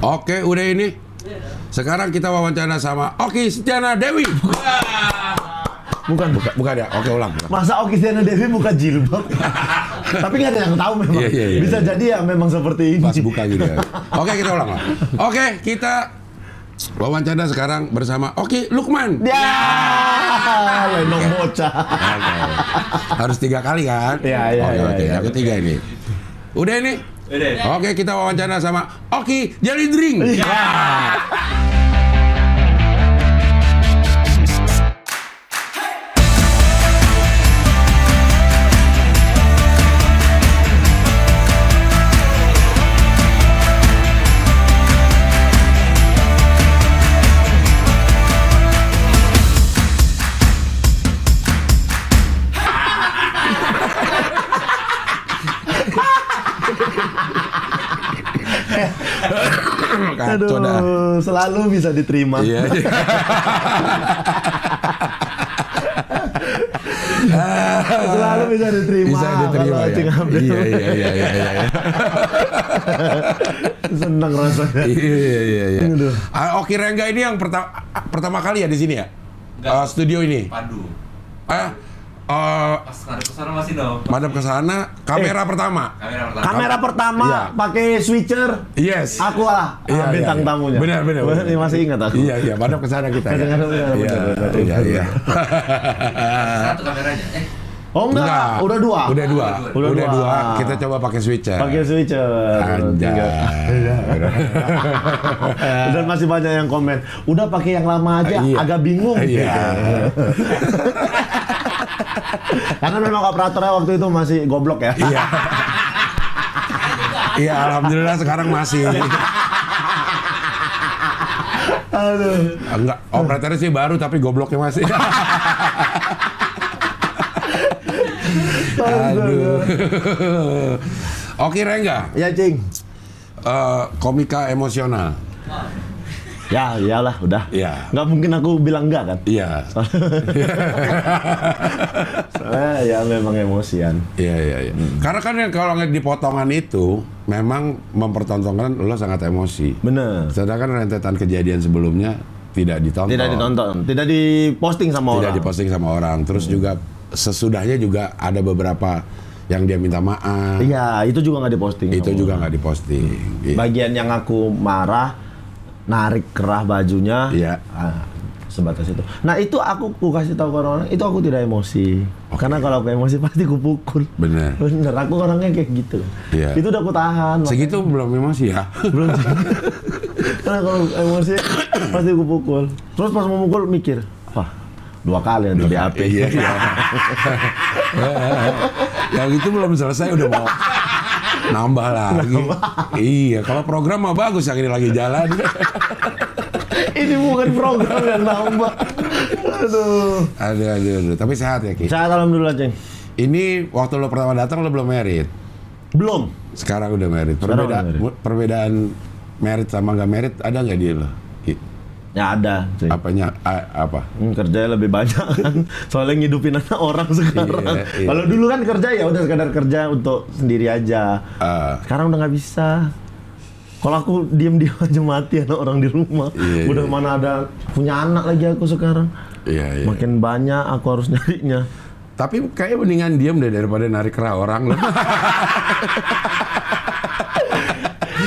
Oke, udah ini. Sekarang kita wawancara sama Oki Setiana Dewi. Bukan. Bukan ya? Oke, ulang. Masa Oki Setiana Dewi buka jilbab? Tapi nggak ada yang tahu memang. Iya. Bisa jadi ya memang seperti ini. Pas buka gitu ya. Oke, kita ulang. Oke, kita wawancara sekarang bersama Oki Lukman. Ya, lenong bocah. Oke. Harus 3 kali kan? Iya. Oke. Yang ketiga ini. Udah ini? Udah. Oke, kita wawancara sama Oki Jelly Drink. Kacau dah. Aduh, selalu bisa diterima. Iya. Selalu bisa diterima. Bisa diterima kalau ya. Cing Abdel. Iya. Senang rasanya. Iya. Aduh. Oki Rengga ini yang pertama kali ya di sini ya? Enggak. Studio ini. Padu. Pas Pas ngadep kesana masih dong. madep ke sana, kamera pertama. Kamera pertama Iya. pakai switcher. Yes. Aku lah bintang tamunya. Benar. Masih ingat aku. Iya, madep ke sana kita. Ya. Benar. Iya. Satu kameranya. Oh enggak, udah dua. Udah Udah dua. dua. Kita coba pakai switcher. Pakai switcher. Anjay. Dan masih banyak yang komen. Udah pakai yang lama aja, Iya. agak bingung. Iya. Karena memang operatornya waktu itu masih goblok ya. Iya. Iya, alhamdulillah sekarang masih. Aduh. Enggak, operatornya sih baru tapi gobloknya masih. Aduh. Oki Rengga, Ya, Cing. komika emosional. Ya, iyalah, udah. Iya. Nggak mungkin aku bilang enggak kan? Iya. Soalnya ya memang emosian. Iya. Karena kan yang kalau ngeliat di potongan itu memang mempertontonkan lo sangat emosi. Bener. Sedangkan rentetan kejadian sebelumnya tidak ditonton. Tidak ditonton, tidak diposting sama Tidak orang. diposting sama orang. Terus juga sesudahnya juga ada beberapa yang dia minta maaf. Iya, itu juga nggak diposting. Itu sama juga orang. nggak diposting. Iya. Bagian yang aku marah, narik kerah bajunya, Iya. sebatas itu. Nah itu aku kasih tahu ke orang, itu aku tidak emosi. Karena kalau aku emosi pasti aku pukul. Bener. Aku orangnya kayak gitu. Iya. Itu udah aku tahan. Segitu belum emosi ya? Belum. Karena kalau emosi pasti aku pukul. Terus pas mau mukul mikir, wah 2 kali nanti di HP. Iya. Yang itu belum selesai udah mau nambah lagi. Iya, kalau program mah bagus yang ini lagi jalan. Ini bukan program yang nambah. Aduh. Tapi sehat ya, Ki? Sehat alhamdulillah, Ceng. Ini waktu lo pertama datang lo belum married. Belum. Sekarang udah married. Sekarang udah married. Perbedaan married sama nggak married ada nggak di lo? Ya ada, Ceng. Apanya? Apa? Kerjanya lebih banyak kan. Soalnya ngidupin anak orang sekarang. Iya. Kalau dulu kan kerja ya udah sekadar kerja untuk sendiri aja. Sekarang udah nggak bisa. Kalau aku diem-diem aja mati anak orang di rumah. Iya, Udah iya. mana ada punya anak lagi aku sekarang. Iya. Makin banyak aku harus nyarinya. Tapi kayaknya mendingan diem deh daripada narik kerah orang lo.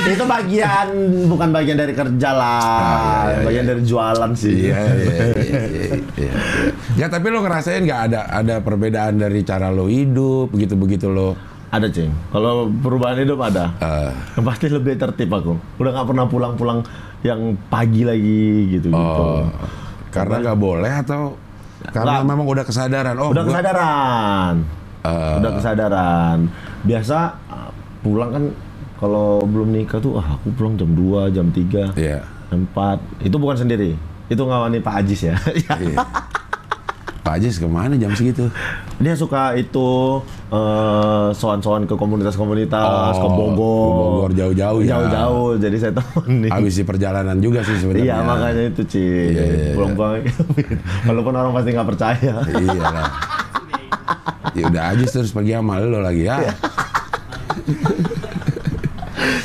Itu bukan bagian dari kerja lah. Bagian dari jualan sih. Iya. Ya tapi lo ngerasain nggak ada perbedaan dari cara lo hidup begitu lo? Ada, Ceng. Kalau perubahan hidup ada. Pasti lebih tertib aku. Udah nggak pernah pulang-pulang yang pagi lagi gitu. Karena nggak boleh atau karena memang udah kesadaran? Udah kesadaran. Udah kesadaran. Biasa pulang kan kalau belum nikah tuh aku pulang jam 2, jam 3, Iya. jam 4. Itu bukan sendiri. Itu ngawani Pak Ajis ya. Iya. Pak Ajis kemana jam segitu? Dia suka itu soan-soan ke komunitas-komunitas, ke Bogor. Jauh-jauh ya. Jauh-jauh, jadi saya temenin. Habis di perjalanan juga sih sebenarnya. Iya, makanya itu, Ci. Iya. Pulang-pulang. Walaupun orang pasti nggak percaya. Iya lah. Ya udah Ajis terus pergi sama lo lagi ya.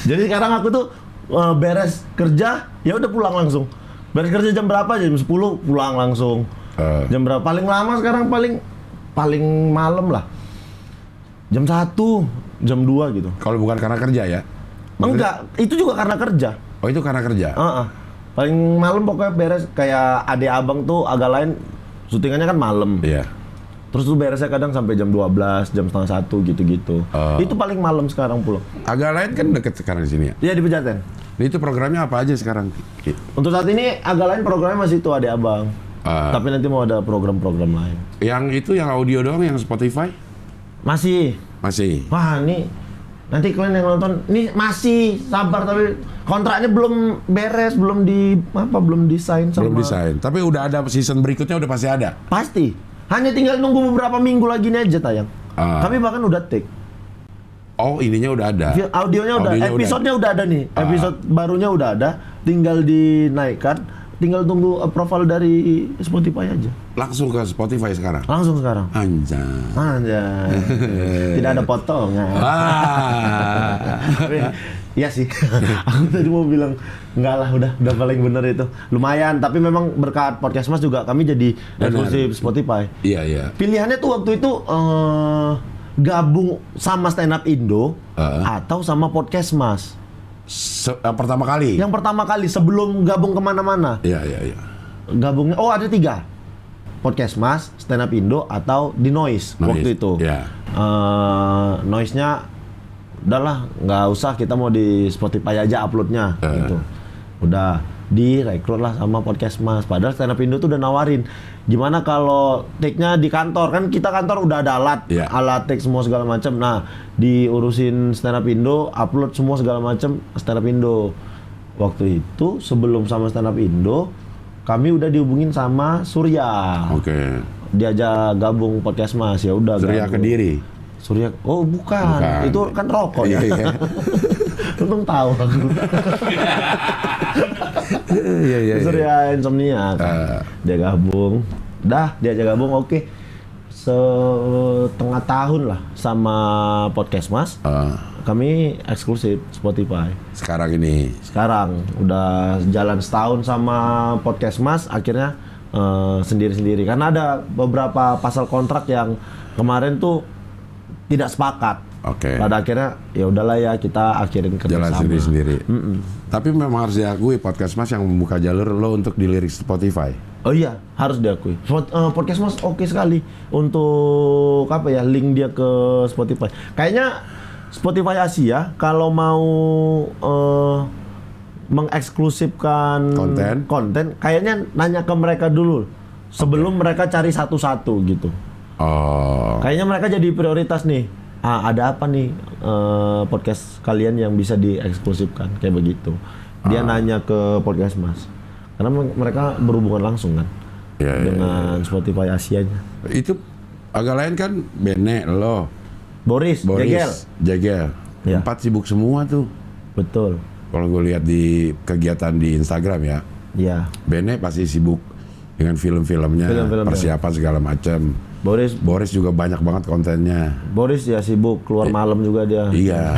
Jadi sekarang aku tuh beres kerja, ya udah pulang langsung. Beres kerja jam berapa? Jam 10 pulang langsung. Jam berapa? Paling lama sekarang paling malam lah. Jam 1, jam 2 gitu. Kalau bukan karena kerja ya? Enggak, itu juga karena kerja. Oh itu karena kerja? Paling malam pokoknya beres, kayak adik abang tuh agak lain, syutingannya kan malam. Iya. Terus tuh beresnya kadang sampai jam 12, jam setengah 1 gitu-gitu. Itu paling malam sekarang pulang. Agak lain kan deket sekarang di sini ya? Iya di Pejaten. Itu programnya apa aja sekarang? Untuk saat ini agak lain programnya masih itu adik abang. Tapi nanti mau ada program-program lain. Yang itu yang audio doang, yang Spotify? Masih. Wah ini nanti kalian yang nonton, ini masih sabar tapi kontraknya belum beres, belum desain sama. Belum desain. Tapi udah ada season berikutnya, udah pasti ada. Pasti. Hanya tinggal nunggu beberapa minggu lagi nih aja tayang. Kami bahkan udah take. Oh ininya udah ada. Audionya udah, episodenya udah ada nih. Episode barunya udah ada, tinggal dinaikkan. Tinggal tunggu approval dari Spotify aja. Langsung ke Spotify sekarang? Langsung sekarang. Anjay. Tidak ada potongan. Iya sih. Aku tadi mau bilang enggak lah, udah paling bener itu. Lumayan, tapi memang berkat Podcast Mas juga kami jadi eksklusif Spotify. Iya. Pilihannya tuh waktu itu gabung sama Stand Up Indo atau sama Podcast Mas. Pertama kali? Yang pertama kali sebelum gabung kemana-mana. Iya. Gabungnya, ada 3. Podcast Mas, Stand Up Indo, atau di Noise waktu itu. Iya. Noise-nya udahlah, nggak usah, kita mau di Spotify aja uploadnya gitu. Udah direkrut lah sama Podcast Mas. Padahal Stand Up Indo tuh udah nawarin, gimana kalau take-nya di kantor, kan kita kantor udah ada alat, alat take semua segala macam. Nah, diurusin Stand Up Indo, upload semua segala macam Stand Up Indo. Waktu itu sebelum sama Stand Up Indo, kami udah dihubungin sama Surya. Oke. Diajak gabung Podcast Mas, ya udah. Surya Kediri. Surya, bukan. Itu kan rokok ya. Iya. Untung tahu aku. Iya. Surya Insomnia kan. Dia gabung. Diajak gabung, oke. Setengah tahun lah sama Podcast Mas. Kami eksklusif Spotify. Sekarang ini. Sekarang udah jalan setahun sama Podcast Mas, akhirnya sendiri-sendiri. Karena ada beberapa pasal kontrak yang kemarin tuh tidak sepakat. Oke. Pada akhirnya ya udahlah ya, kita akhirin kerjasama. Jalan sendiri-sendiri. Tapi memang harus diakui Podcast Mas yang membuka jalur lo untuk dilirik Spotify. Oh iya, harus diakui. Podcast Mas oke sekali untuk link dia ke Spotify. Kayaknya Spotify Asia kalau mau mengeksklusifkan konten, kayaknya nanya ke mereka dulu sebelum mereka cari satu-satu gitu. Kayaknya mereka jadi prioritas nih. Ada apa nih podcast kalian yang bisa dieksklusifkan kayak begitu. Dia nanya ke Podcast Mas. Karena mereka berhubungan langsung kan dengan Spotify Asianya. Itu agak lain kan Bene, lo, Boris, Jegel. Ya. 4 sibuk semua tuh. Betul. Kalau gue lihat di kegiatan di Instagram ya. Iya. Bene pasti sibuk dengan film-filmnya, persiapan segala macam. Boris juga banyak banget kontennya. Boris ya sibuk, keluar malam juga dia. Iya.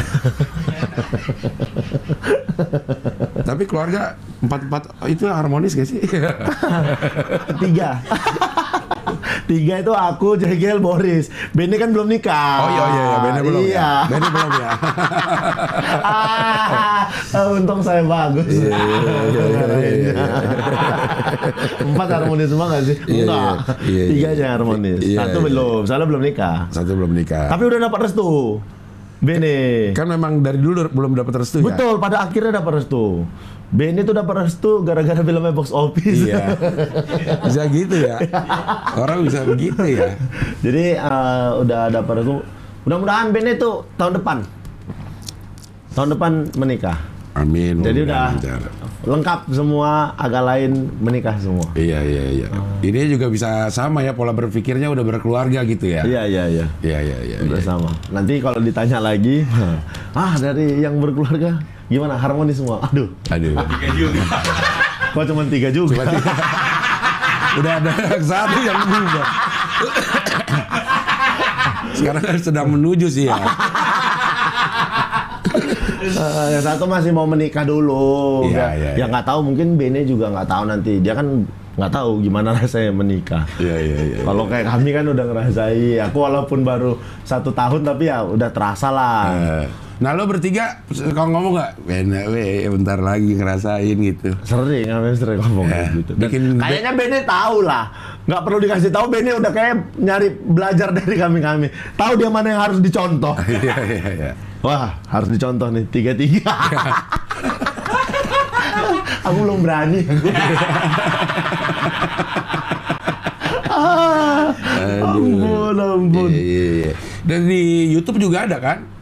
Tapi keluarga 4 itu harmonis gak sih? 3 itu aku, Jegel, Boris. Bene kan belum nikah. Oh iya, Bene belum ya. Bene belum ya. Untung saya bagus. Iya. 4 harmonis semua nggak sih? Enggak. 3 aja harmonis. Satu belum, soalnya belum nikah. Tapi udah dapat restu. Bene. Kan memang dari dulu belum dapat restu ya? Betul, pada akhirnya dapat restu. Bene itu dapat restu gara-gara filmnya box office. Iya. Bisa gitu ya. Orang bisa begitu ya. Jadi udah dapat restu. Mudah-mudahan Bene itu tahun depan menikah. Amin. Jadi udah lengkap semua, agak lain menikah semua. Iya. Ini juga bisa sama ya, pola berpikirnya udah berkeluarga gitu ya. Iya. Udah sama. Nanti kalau ditanya lagi, dari yang berkeluarga gimana, harmonis semua? Aduh. 3 juga. Kok cuma 3 juga? Udah ada yang 1 yang berubah. Sekarang sedang menuju sih ya. Yang satu masih mau menikah dulu. Iya, iya, Ya nggak tahu, mungkin Bene juga nggak tahu nanti. Dia kan nggak tahu gimana rasanya menikah. Iya. Kalau kayak kami kan udah ngerasain. Aku walaupun baru 1 tahun tapi ya udah terasa lah. Nah lo bertiga kalau ngomong nggak, Bene, bentar lagi ngerasain gitu. Sering ngomong gitu. Dan bikin- kayaknya Bene tahu lah. Nggak perlu dikasih tahu, Bene udah kayak nyari belajar dari kami. Tahu dia mana yang harus dicontoh. Iya. Wah, harus dicontoh nih 3-3. Aku belum berani. Ampun. Iya. Dan di YouTube juga ada kan?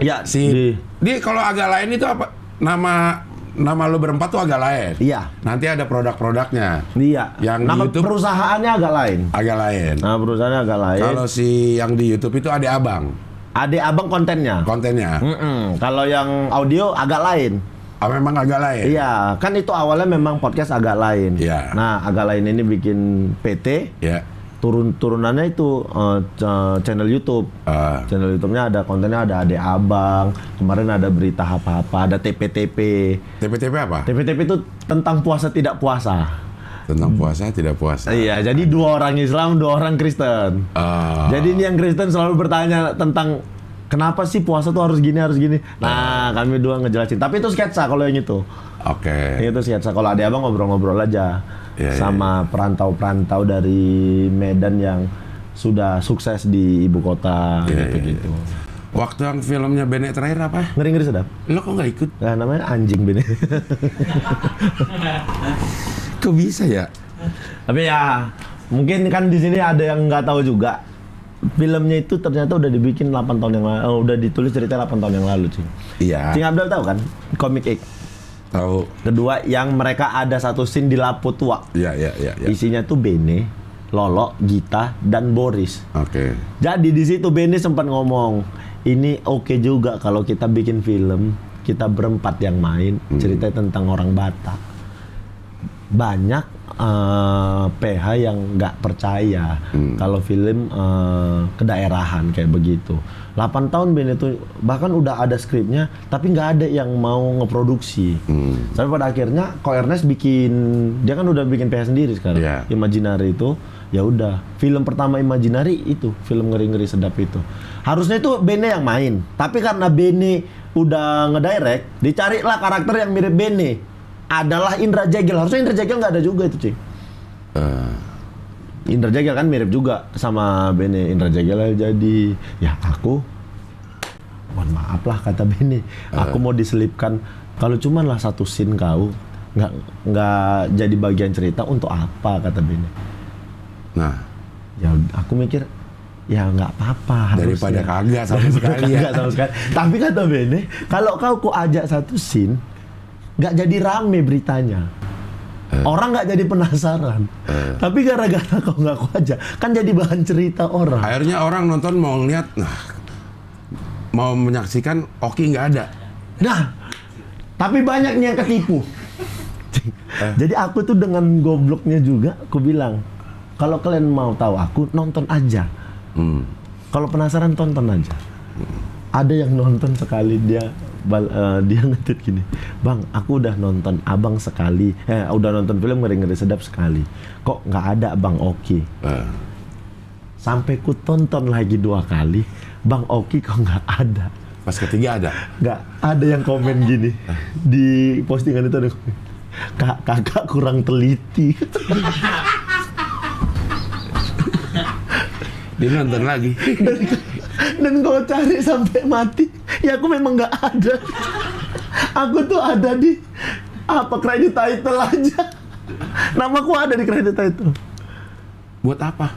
Ya, Dia kalau agak lain itu apa? Nama lo berempat tuh agak lain. Iya. Nanti ada produk-produknya. Iya. Yang di nama YouTube perusahaannya agak lain. agak lain. Nah, perusahaannya agak lain. Kalau si yang di YouTube itu Ade Abang Adik abang kontennya. kontennya. Kalau yang audio agak lain. Memang agak lain. Iya, kan itu awalnya memang podcast agak lain. Iya. Nah, agak lain ini bikin PT, Ya. turunannya itu channel YouTube. Channel YouTube-nya ada kontennya, ada Adik Abang. Kemarin ada berita apa-apa, ada TP-TP. TP-TP apa? TP-TP itu tentang puasa tidak puasa. Tentang puasa tidak puasa. Iya, jadi 2 orang Islam, 2 orang Kristen. Jadi ini yang Kristen selalu bertanya tentang kenapa sih puasa tuh harus gini, harus gini. Nah, kami 2 ngejelasin. Tapi itu sketsa kalau yang itu. Oke. Itu sketsa. Kalau Adik Abang ngobrol-ngobrol aja Iya, sama perantau-perantau dari Medan yang sudah sukses di ibu kota gitu. Waktu yang filmnya Bene terakhir apa? Ngeri-ngeri sedap. Lo kok nggak ikut? Nah, namanya anjing Bene. Kok bisa ya? Tapi ya mungkin kan di sini ada yang nggak tahu juga. Filmnya itu ternyata udah dibikin 8 tahun yang lalu, udah ditulis cerita 8 tahun yang lalu, Cing. Iya. Cing Abdul tahu kan? Komik X. Tahu. Kedua yang mereka ada satu scene di Lapu Tua. Iya. Isinya tuh Bene, Lolo, Gita, dan Boris. Oke. Jadi di situ Bene sempat ngomong, ini oke juga kalau kita bikin film, kita berempat yang main, cerita tentang orang Batak. Banyak PH yang nggak percaya kalau film kedaerahan kayak begitu. 8 tahun Bene itu bahkan udah ada skripnya, tapi nggak ada yang mau ngeproduksi. Sampai pada akhirnya Ko Ernest bikin, dia kan udah bikin PH sendiri sekarang. Iya. Imaginary itu, ya udah. Film pertama Imaginary itu, film ngeri-ngeri sedap itu. Harusnya itu Bene yang main, tapi karena Bene udah ngedirect, dicarilah karakter yang mirip Bene. Adalah Indra Jegel. Harusnya Indra Jegel nggak ada juga itu, Cing. Indra Jegel kan mirip juga sama Bene. Indra Jegel jadi, ya aku mohon maaf lah kata Bene. Aku mau diselipkan, kalau cuman lah satu scene kau nggak jadi bagian cerita, untuk apa kata Bene. Nah, Ya aku mikir ya nggak apa-apa daripada harusnya. kagak sama sekali ya. Kagak sama sekali. Tapi kata Bene, kalau kau ajak satu scene, nggak jadi rame beritanya. Orang nggak jadi penasaran. Tapi gara-gara kau nggak ajak, kan jadi bahan cerita orang. Akhirnya orang nonton mau ngeliat, mau menyaksikan Oki nggak ada. Nah, tapi banyak nih yang ketipu. Jadi aku tuh dengan gobloknya juga, aku bilang, kalau kalian mau tahu aku, nonton aja. Kalau penasaran, tonton aja. Ada yang nonton sekali, dia nge-tweet gini, Bang, aku udah nonton abang sekali, udah nonton film ngeri-ngeri sedap sekali, kok nggak ada Bang Oki. Sampai ku tonton lagi 2 kali, Bang Oki kok nggak ada. Pas ketiga ada. Nggak ada yang komen gini di postingan itu, ada komen, kakak kurang teliti. Dia nonton lagi. Dan kau cari sampai mati, ya aku memang nggak ada. Aku tuh ada di kredit title aja. Namaku ada di kredit title. Buat apa?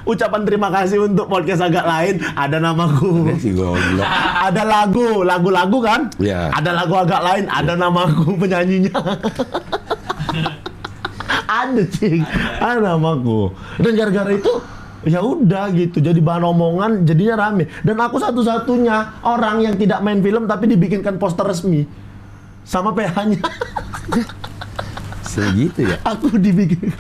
Ucapan terima kasih untuk podcast agak lain, ada namaku. Dia si goblok. Ada lagu kan? Iya. Ada lagu agak lain, ada namaku penyanyinya. Ada, Cing. Ada namaku. Dan gara-gara itu ya udah gitu, jadi bahan omongan, jadinya rame. Dan aku satu-satunya orang yang tidak main film tapi dibikinkan poster resmi sama PH-nya. Segitu ya? Aku dibikin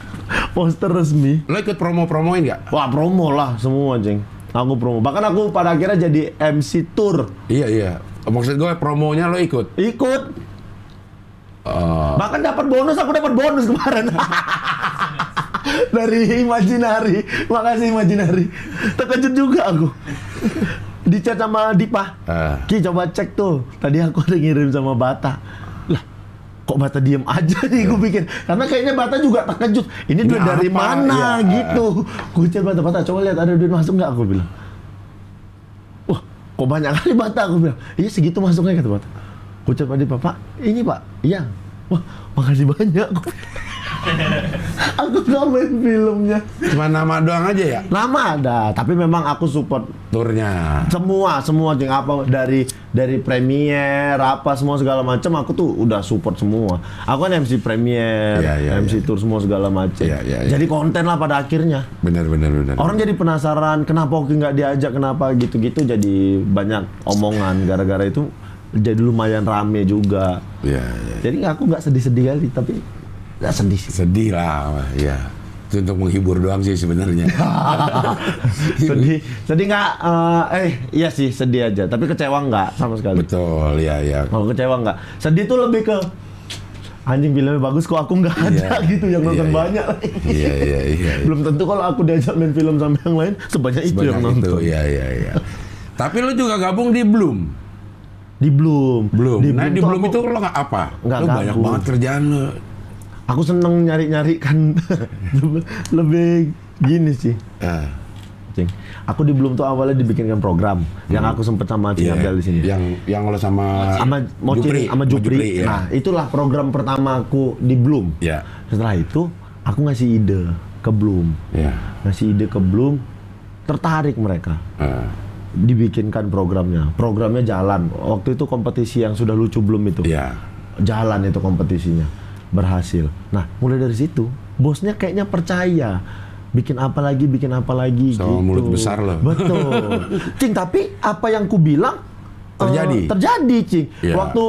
poster resmi. Lo ikut promo-promoin nggak? Wah, promo lah semua, Cing. Aku promo. Bahkan aku pada akhirnya jadi MC tour. Iya. Maksud gue promonya lo ikut? Ikut. Bahkan dapat bonus, aku dapat bonus kemarin. Dari Imaginary. Makasih Imaginary. Terkejut juga aku. Di chat sama Dipa. Ki coba cek tuh. Tadi aku udah ngirim sama Bata. Lah, kok Bata diem aja nih gue pikir. Karena kayaknya Bata juga terkejut. Ini duit dari apa? mana Ya. gitu. Gue chat Bata, coba lihat ada duit masuk nggak? Aku bilang. Wah, kok banyak kali Bata? Aku bilang. Iya segitu masuknya kata Bata. Gue chat Dipa, Pak, ini Pak. Iya. Wah, makasih banyak. Aku nggak main filmnya. Cuma nama doang aja ya? Nama ada, tapi memang aku support Turnya. semua Cing, apa dari premier apa semua segala macam aku tuh udah support semua. Aku kan MC premier, Iya, MC iya. tour semua segala macam. Iya. Jadi konten lah pada akhirnya. Bener. Orang jadi penasaran kenapa Oki nggak diajak, kenapa gitu-gitu, jadi banyak omongan gara-gara itu jadi lumayan rame juga. Iya. Jadi aku nggak sedih-sedih kali, tapi nggak sedih sih. Sedih lah, ya. Itu untuk menghibur doang sih sebenarnya. sedih nggak? Iya sih sedih aja, tapi kecewa nggak sama sekali. Betul, ya. Kalau kecewa nggak, sedih tuh lebih ke anjing filmnya bagus kok aku nggak ada Iya. gitu yang nonton Iya. banyak. Iya. Belum tentu kalau aku diajak main film sama yang lain sebanyak itu yang Sebanyak nonton. Iya. Tapi lu juga gabung di Bloom. Di Bloom. Nah, di tuh Bloom aku- itu lo nggak apa? Nggak Lu banyak gabung. banget kerjaan lo. Aku seneng nyari-nyari kan lebih gini sih. Cing. Aku di Bloom tuh awalnya dibikinkan program yang aku sempet sama Cing Iya, Abdel di sini. Yang lo sama Mocin sama Jupri. ya. Nah, itulah program pertama aku di Bloom. Ya. Setelah itu aku ngasih ide ke Bloom. Ya. Ngasih ide ke Bloom, tertarik mereka. Dibikinkan programnya. Programnya jalan. Waktu itu kompetisi yang sudah lucu Bloom itu. Iya. Jalan itu kompetisinya. Berhasil. Nah, mulai dari situ, bosnya kayaknya percaya. Bikin apa lagi Sama gitu. mulut besar loh. Betul. Cing, tapi apa yang ku bilang terjadi, Cing. Iya. Waktu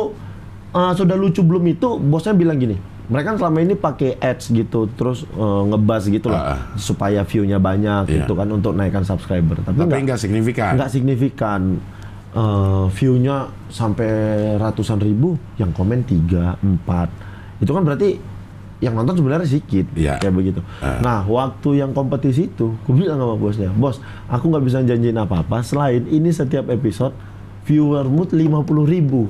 sudah lucu belum itu, bosnya bilang gini. Mereka kan selama ini pakai ads gitu, terus ngebuzz gitu lah, supaya view-nya banyak Iya. gitu kan untuk naikkan subscriber. Tapi nggak signifikan. Nggak signifikan. View-nya sampai ratusan ribu, yang komen 3, 4. Itu kan berarti yang nonton sebenarnya sedikit, Iya. kayak begitu. Nah, waktu yang kompetisi itu, aku bilang sama bosnya, bos, aku nggak bisa janjiin apa-apa selain ini setiap episode viewermu 50.000,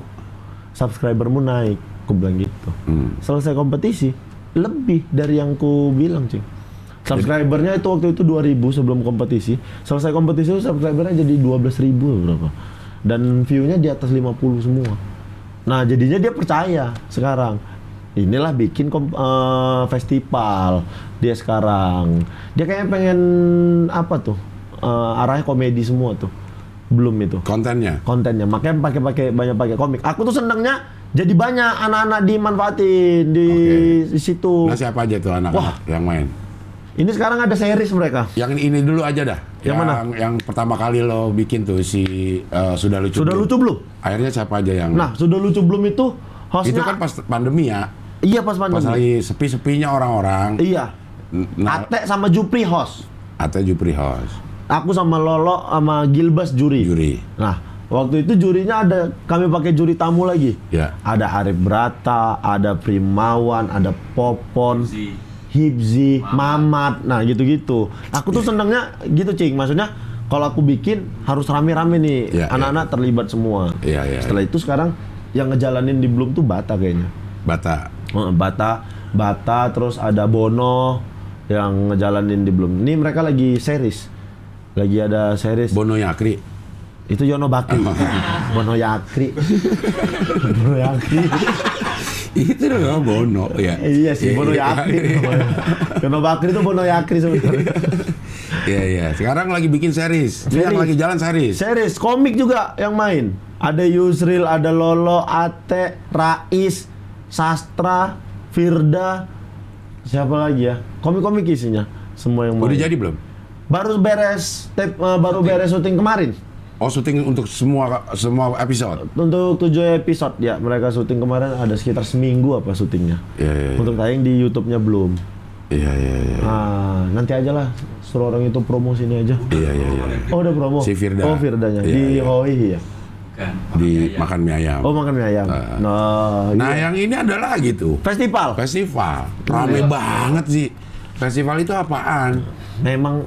subscribermu naik, aku bilang gitu. Selesai kompetisi, lebih dari yang ku bilang, Cing. Subscribernya itu waktu itu 2.000 sebelum kompetisi. Selesai kompetisi itu subscribernya jadi 12.000 berapa. Dan view-nya di atas 50 semua. Nah, jadinya dia percaya sekarang. Inilah bikin festival dia sekarang. Dia kayaknya pengen apa tuh? Arahnya komedi semua tuh. Belum itu. Kontennya. Makanya banyak pakai komik. Aku tuh senengnya jadi banyak anak-anak dimanfaatin di situ. Nah, siapa aja tuh anak-anak yang main? Ini sekarang ada series mereka. Yang ini dulu aja dah. Yang mana? Yang pertama kali lo bikin tuh si Sudah Lucu Sudah Belum. lucu belum? Akhirnya siapa aja yang? Nah, sudah lucu belum itu hostnya. itu kan pas pandemi ya. Iya pas pandemi. Pas lagi sepi-sepinya orang-orang. Iya. Nah, Ate sama Jupri host. Ate Jupri host. Aku sama Lolo sama Gilbas juri. Nah, waktu itu jurinya ada, kami pakai juri tamu lagi. Ya. Ada Arif Brata, ada Primawan, ada Popon, Hibzi, Mamat. Nah, gitu-gitu. Aku tuh senengnya gitu, Cing. Maksudnya kalau aku bikin harus rame-rame nih. Ya, anak-anak terlibat semua. Iya. Setelah itu sekarang yang ngejalanin di Bloom tuh Bata kayaknya. Bata, terus ada Bono yang ngejalanin di Bloom. Ini mereka lagi series. Lagi ada series. Bono Yakri. Itu Yono Bakri. Bono Yakri. Bono Yakri. Itu loh Bono ya. Iya sih, Bono Yakri. Yono Bakri itu Bono Yakri sebenarnya. Iya. Sekarang lagi bikin series. Yang lagi jalan series. Series komik juga yang main. Ada Yusril, ada Lolo, Ate, Rais, Sastra, Firda, siapa lagi ya? Komik-komik isinya semua yang main. Udah jadi belum? Baru beres syuting kemarin. Oh, syuting untuk semua episode. Untuk 7 episode ya, mereka syuting kemarin ada sekitar seminggu apa syutingnya. Iya. Untuk tayang di YouTube-nya belum. Iya. Nah, nanti aja lah suruh orang itu promo sini aja. Iya. Oh, udah promo. Si Firda. Oh, Firdanya Iya, di iya. Hoi ya. Bukan. di makan mie ayam. Oh, makan mie ayam. Nah, yang ini ada lagi tuh. Festival. Festival. Rame banget sih. Festival itu apaan? Memang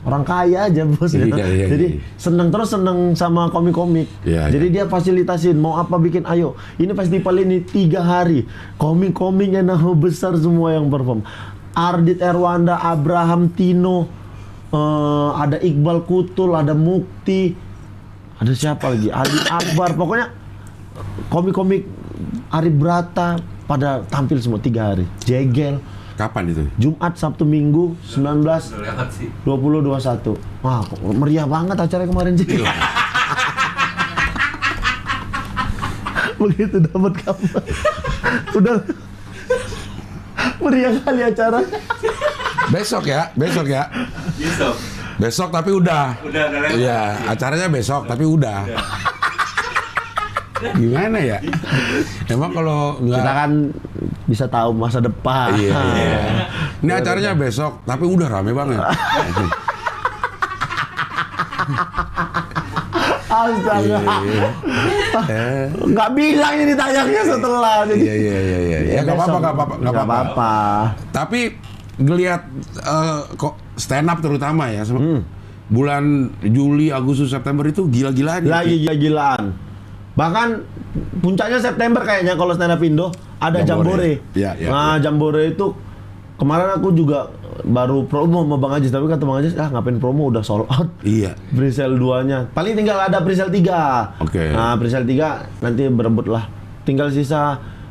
orang kaya aja bos ya. Iya. Jadi seneng sama komik-komik. Iya, Jadi dia fasilitasin mau apa bikin ayo. Ini festival ini 3 hari. Komik-komiknya nama besar semua yang perform. Ardit Erwanda, Abraham Tino, ada Iqbal Kutul, ada Mukti, ada siapa lagi? Ali Akbar. Pokoknya komik-komik Arif Brata pada tampil semua 3 hari. Jegel. Kapan itu? Jumat, Sabtu, Minggu, 19, Udah lewat sih. 20, 21. Wah, kok meriah banget acara kemarin sih. Begitu dapat kabar. Udah meriah kali acara. Besok ya. Besok. Besok tapi udah. Udah lewat. Iya, acaranya besok tapi udah. Gimana ya? Emang kalau Kita nggak kan bisa tahu masa depan. Iya. Ini acaranya besok, tapi udah rame banget. Astaga. Iya. Nggak bilang ini tayangnya setelah. Jadi. Iya. Ya nggak besok. apa-apa. Nggak apa-apa. Tapi ngelihat kok stand up terutama ya, bulan Juli, Agustus, September itu gila-gilaan. Lagi gila-gilaan. Bahkan puncaknya September kayaknya kalau stand up Indo ada Jambore. Jambore. Iya. Nah, Jambore itu kemarin aku juga baru promo sama Bang Ajis, tapi kata Bang Ajis, ngapain promo udah sold out. Iya. Presale 2-nya. Paling tinggal ada presale 3. Oke. Nah, presale 3 nanti berebut lah. Tinggal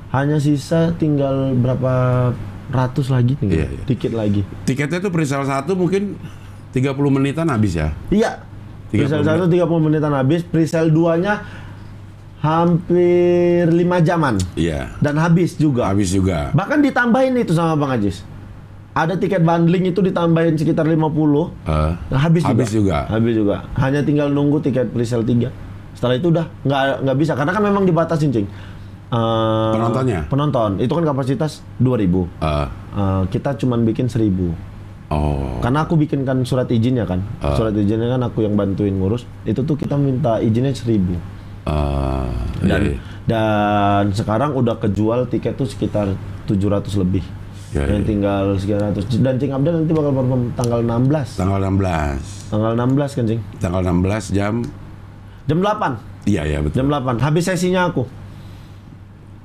hanya sisa tinggal berapa ratus lagi tinggal. Iya. Dikit lagi. Tiketnya tuh presale 1 mungkin 30 menitan habis ya. Iya. 30 Presale 1 30 menitan habis, presale 2-nya hampir 5 jaman. Iya. Dan habis juga. Habis juga. Bahkan ditambahin itu sama Bang Ajis. Ada tiket bundling itu ditambahin sekitar 50. Nah, Habis juga. Habis juga. Hanya tinggal nunggu tiket presale 3. Setelah itu udah nggak bisa karena kan memang dibatasin, Cing. Penontonnya? Penonton. Itu kan kapasitas 2000. Kita cuman bikin 1000. Oh. Karena aku bikinkan surat izinnya kan. Surat izinnya kan aku yang bantuin ngurus. Itu tuh kita minta izinnya 1000. Iya. Dan sekarang udah kejual tiket tuh sekitar 700 lebih. Yang tinggal sekitar 100. Dan Cing Abdel nanti bakal perform tanggal 16. Tanggal 16. Tanggal 16 kan, Cing? Tanggal 16 jam 8. Iya betul. Jam 8. Habis sesinya aku.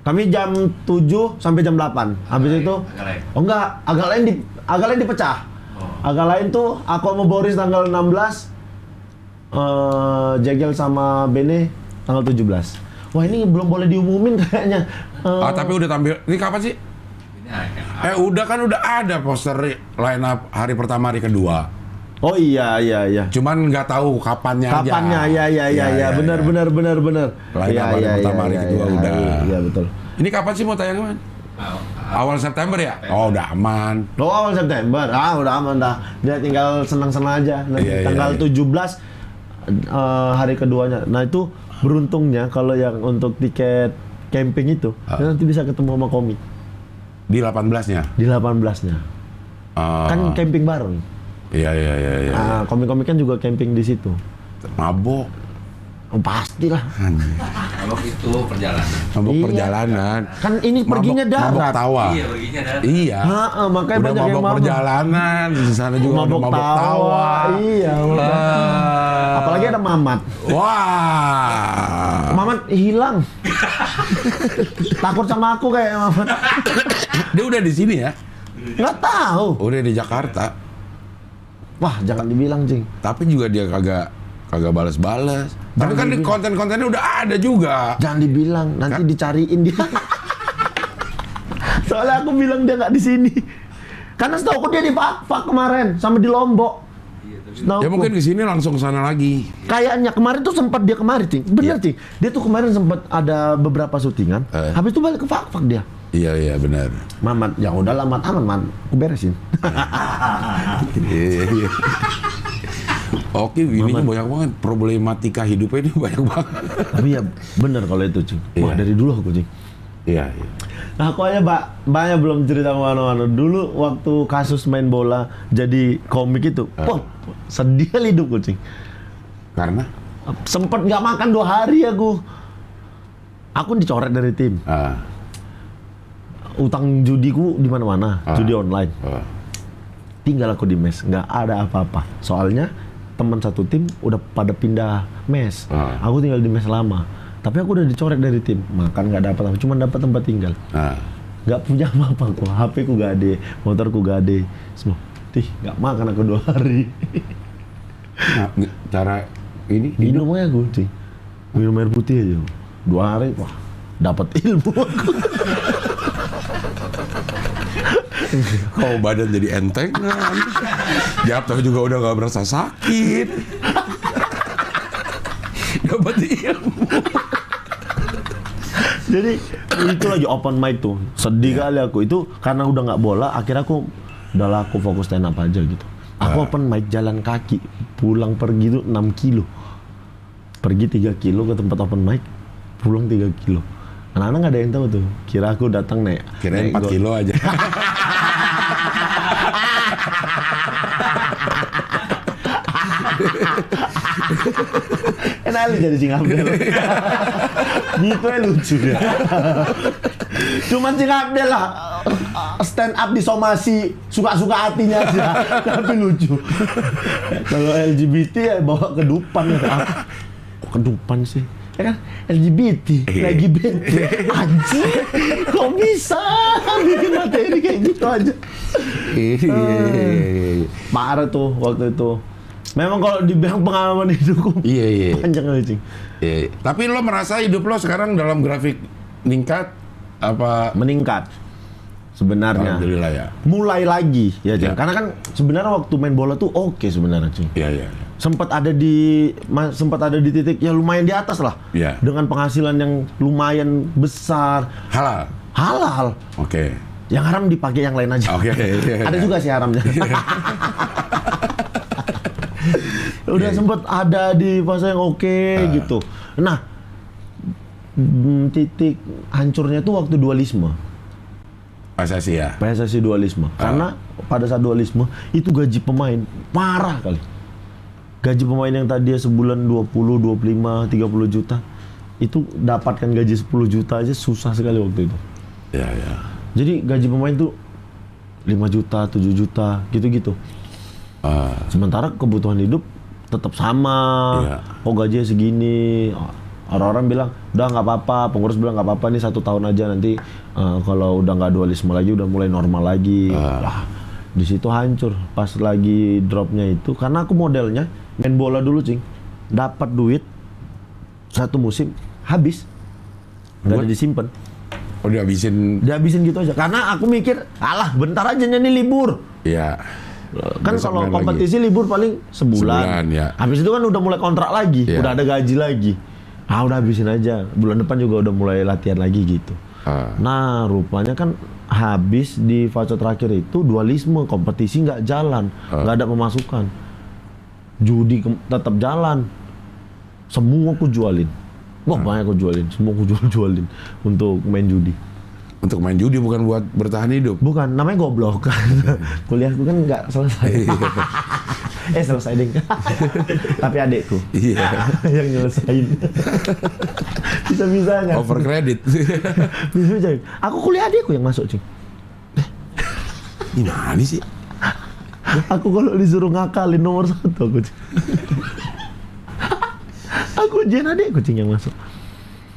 Kami jam 7 sampai jam 8. Habis itu Agak lain. oh enggak, agak lain dipecah. Agak lain tuh aku sama Boris tanggal 16, Jegel sama Bene tanggal 17. Wah, ini belum boleh diumumin kayaknya. Tapi udah tampil. Ini kapan sih? Ini Udah ada poster line up hari pertama, hari kedua. Oh iya. Cuman nggak tahu kapannya aja. Kapannya? Iya. Benar. Line up hari pertama, hari kedua udah. Iya, betul. Ini kapan sih mau tayang, Man? Awal September ya? Oh, udah aman. Oh, awal September. Udah aman dah. Dia tinggal senang-senang aja. Nanti tanggal 17 hari keduanya. Nah, itu beruntungnya kalau yang untuk tiket camping itu nanti bisa ketemu sama komik. Di 18-nya? Di 18-nya. Kan camping bareng. Iya. Komik-komik kan juga camping di situ. Mabok. Oh, pastilah. Mabok itu perjalanan. Mabok Iya. perjalanan. Kan ini perginya Mabok darat. tawa. Iya, perginya darat. Iya. Makanya Udah banyak yang mabok mabok. perjalanan, di sana juga udah Mabok mabok tawa. Iya. Apalagi ada Mamat. Wah. Mamat hilang. Takut sama aku kayak Mamat. Dia udah di sini ya? Nggak tahu. Udah di Jakarta. Wah, jangan dibilang, Cing. Tapi juga dia kagak balas-balas. Tapi kan di konten-kontennya udah ada juga. Jangan dibilang, nanti dicariin dia. Soalnya aku bilang dia nggak di sini. Karena setahu aku dia di Pak kemarin sama di Lombok. Setahu Ya aku. mungkin ke sini langsung sana lagi. Kayaknya kemarin tuh sempat dia kemarin, Cing. Bener, Cing. Dia tuh kemarin sempat ada beberapa syutingan. Habis itu balik ke Pak dia. Iya benar. Mamat, ya udahlah, aman, aku beresin. Iya. Oke, ininya banyak banget. Problematika hidupnya ini banyak banget. Tapi ya bener kalau itu, Cing. Wah, dari dulu aku, Cing. Iya. Nah, aku aja banyak belum cerita kemana-mana. Dulu waktu kasus main bola jadi komik itu, sedih kali hidupku, Cing. Karena? Sempet nggak makan 2 hari aku. Aku dicoret dari tim. Utang judiku di mana-mana, judi online. Tinggal aku di mes, nggak ada apa-apa. Soalnya teman satu tim udah pada pindah mes. Aku tinggal di mes lama. Tapi aku udah dicoret dari tim. Makan nggak dapat apa, cuma dapat tempat tinggal. Nggak punya apa-apa aku. HP ku gak ada, motor ku gak ada. Semua. Nggak makan aku 2 hari. Nah, cara ini Minum aja aku, Cing. Minum air putih aja. 2 hari, wah, dapat ilmu aku. kau badan jadi enteng kan. Jatuh juga udah gak berasa sakit. Dapat ilmu. Jadi itu lagi open mic tuh. Sedih kali aku. Itu karena udah nggak bola, akhirnya aku fokus stand up aja gitu. Aku open mic jalan kaki, pulang pergi tuh 6 kilo. Pergi 3 kilo ke tempat open mic, pulang 3 kilo. Anak-anak nggak ada yang tahu tuh. Kira aku datang naik. Kirain 4 kilo aja. Enak lu jadi Cing Abdel. Gitu ya lucu ya. Cuman Cing Abdel lah stand up di somasi suka-suka hatinya aja. Tapi lucu. Kalau LGBT ya bawa kedupan ya. Kok kedupan sih? Ya kan LGBT lagi bete. Anjir, kok bisa bikin materi kayak gitu aja. Parah tuh waktu itu. Memang kalau dibilang pengalaman hidupku panjang kali, Cing. Tapi lo merasa hidup lo sekarang dalam grafik meningkat apa? Meningkat sebenarnya. Alhamdulillah ya. Mulai lagi ya, Cing. Karena kan sebenarnya waktu main bola tuh oke sebenarnya, Cing. Iya. Sempat ada di titik ya lumayan di atas lah. Iya. Dengan penghasilan yang lumayan besar. Halal. Oke. Yang haram dipakai yang lain aja. Oke. Ada juga sih haramnya. Udah sempet ada di fase yang oke gitu. Nah, titik hancurnya tuh waktu dualisme. PSSI ya? PSSI dualisme. Karena pada saat dualisme, itu gaji pemain parah kali. Gaji pemain yang tadinya sebulan 20, 25, 30 juta, itu dapatkan gaji 10 juta aja susah sekali waktu itu. Iya. Jadi gaji pemain tuh 5 juta, 7 juta, gitu-gitu. Sementara kebutuhan hidup tetap sama. Oh gajinya segini. Orang-orang bilang udah nggak apa-apa, pengurus bilang nggak apa-apa nih 1 tahun aja, nanti kalau udah nggak dualisme lagi udah mulai normal lagi. Wah, di situ hancur pas lagi dropnya itu, karena aku modelnya main bola dulu, Cing. Dapat duit 1 musim habis, nggak ada disimpan. Oh Dihabisin gitu aja. Karena aku mikir, alah bentar aja nih libur. Iya. Kan Besok kalau main kompetisi lagi. libur paling sebulan. Ya. Habis itu kan udah mulai kontrak lagi, udah ada gaji lagi. Udah habisin aja. Bulan depan juga udah mulai latihan lagi gitu. Nah, rupanya kan habis di fase terakhir itu dualisme, kompetisi nggak jalan, nggak ada pemasukan. Judi tetap jalan. Semua aku jualin. Wah, banyak aku jualin. Semua aku jualin untuk main judi. Untuk main judi bukan buat bertahan hidup. Bukan, namanya goblok. Kuliahku kan nggak selesai. Selesai deh. Tapi adekku. Iya. Yang nyelesain. Bisa-bisanya. Over credit. Bisa-bisa. Aku kuliah adekku yang masuk, Cing. Gimana sih? Aku kalau disuruh ngakalin nomor 1 aku, Cing. Aku ujian adekku, Cing, yang masuk.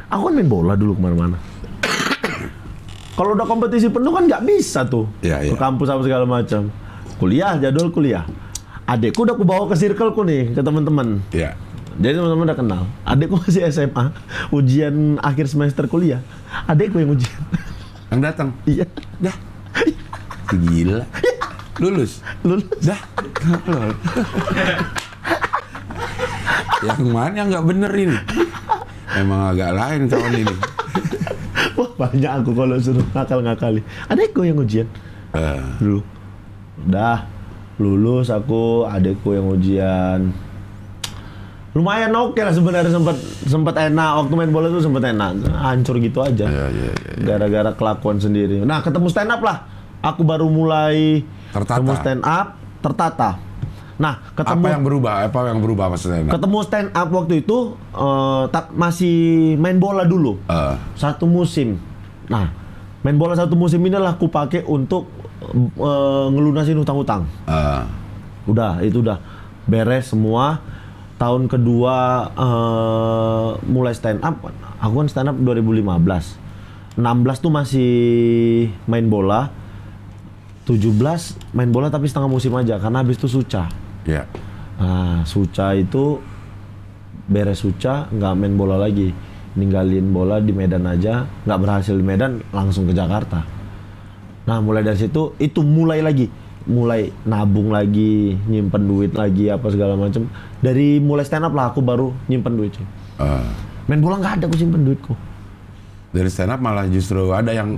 Aku kan main bola dulu kemana-mana. Kalau udah kompetisi penuh kan nggak bisa tuh ke kampus apa segala macam. Kuliah, jadwal kuliah. Adekku udah aku bawa ke circleku nih, ke teman-teman. Iya. Jadi teman-teman udah kenal. Adekku masih SMA, ujian akhir semester kuliah. Adekku yang ujian. Yang datang. Iya. Dah. Gila. Lulus. Dah. Yang mana yang nggak bener ini? Emang agak lain kawan ini. Wah, banyak aku kalau suruh ngakali. Adekku yang ujian. Dulu. Udah lulus aku, adekku yang ujian. Lumayan oke lah sebenarnya, sempat enak waktu main bola tuh, sempat enak. Hancur gitu aja. Gara-gara kelakuan sendiri. Nah, ketemu stand up lah. Aku baru mulai ketemu stand up, tertata. Nah, Apa yang berubah maksudnya? ketemu stand up waktu itu masih main bola dulu. Satu musim. Nah, main bola satu musim inilah aku pakai untuk ngelunasin hutang-hutang. Itu udah beres semua. Tahun kedua mulai stand up. Aku kan stand up 2015. 16 tuh masih main bola. 17 main bola tapi setengah musim aja karena habis itu Suca. Iya. Nah, Suca itu beres Suca nggak main bola lagi, ninggalin bola di Medan aja, nggak berhasil di Medan langsung ke Jakarta. Nah mulai dari situ itu mulai nabung lagi, nyimpen duit lagi apa segala macam. Dari mulai stand up lah aku baru nyimpen duit. Main bola nggak ada aku simpen duitku. Dari stand up malah justru ada yang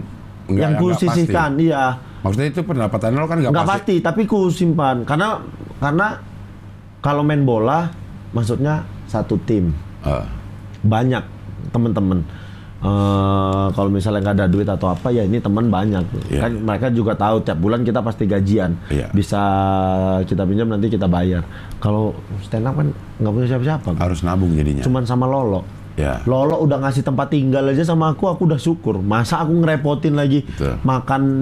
ku sisihkan, iya. Maksudnya itu pendapatan lo kan nggak pasti, tapi ku simpan karena kalau main bola maksudnya satu tim banyak temen-temen. Kalau misalnya nggak ada duit atau apa ya ini teman banyak. Kan mereka juga tahu tiap bulan kita pasti gajian, bisa kita pinjam nanti kita bayar. Kalau stand up kan nggak punya siapa-siapa. Harus nabung jadinya. Cuman sama Lolo. Lolo udah ngasih tempat tinggal aja sama aku udah syukur. Masa aku ngerepotin lagi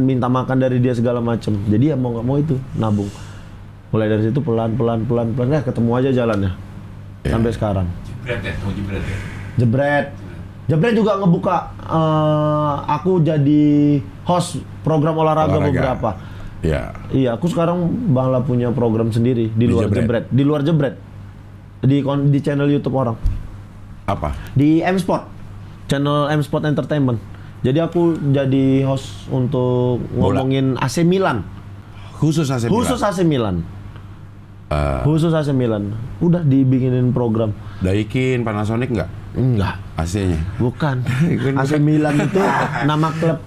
minta makan dari dia segala macem. Jadi ya mau nggak mau itu nabung. Mulai dari situ pelan ketemu aja jalannya sampai sekarang. Jebret juga ngebuka aku jadi host program olahraga. Beberapa. Iya, aku sekarang malah punya program sendiri di luar Jebret. Di luar Jebret. Di channel YouTube orang. Apa? Di M-Sport. Channel M-Sport Entertainment. Jadi aku jadi host untuk ngomongin AC Milan. Khusus AC Milan. Khusus AC Milan. Udah dibikinin program. Daikin, Panasonic nggak? Enggak. AC-nya? Bukan. AC Milan itu nama klub.